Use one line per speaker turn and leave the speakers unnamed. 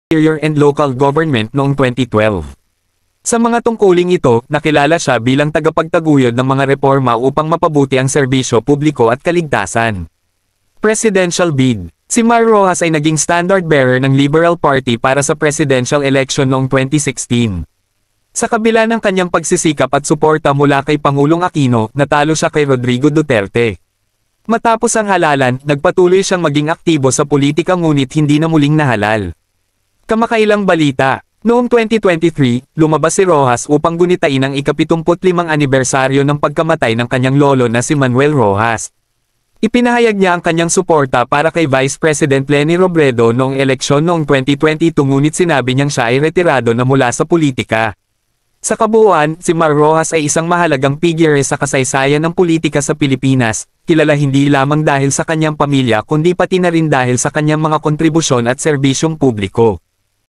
Interior and Local Government noong 2012. Sa mga tungkuling ito, nakilala siya bilang tagapagtaguyod ng mga reforma upang mapabuti ang serbisyo publiko at kaligtasan. Presidential bid. Si Mar Rojas ay naging standard-bearer ng Liberal Party para sa presidential election noong 2016. Sa kabila ng kanyang pagsisikap at suporta mula kay Pangulong Aquino, natalo siya kay Rodrigo Duterte. Matapos ang halalan, nagpatuloy siyang maging aktibo sa politika ngunit hindi na muling nahalal. Kamakailang balita. Noong 2023, lumabas si Rojas upang gunitain ang ika-75 anibersaryo ng pagkamatay ng kanyang lolo na si Manuel Rojas. Ipinahayag niya ang kanyang suporta para kay Vice President Leni Robredo noong eleksyon noong 2022 ngunit sinabi niyang siya ay retirado na mula sa politika. Sa kabuuan, si Mar Rojas ay isang mahalagang figure sa kasaysayan ng politika sa Pilipinas, kilala hindi lamang dahil sa kanyang pamilya kundi pati na rin dahil sa kanyang mga kontribusyon at serbisyong publiko.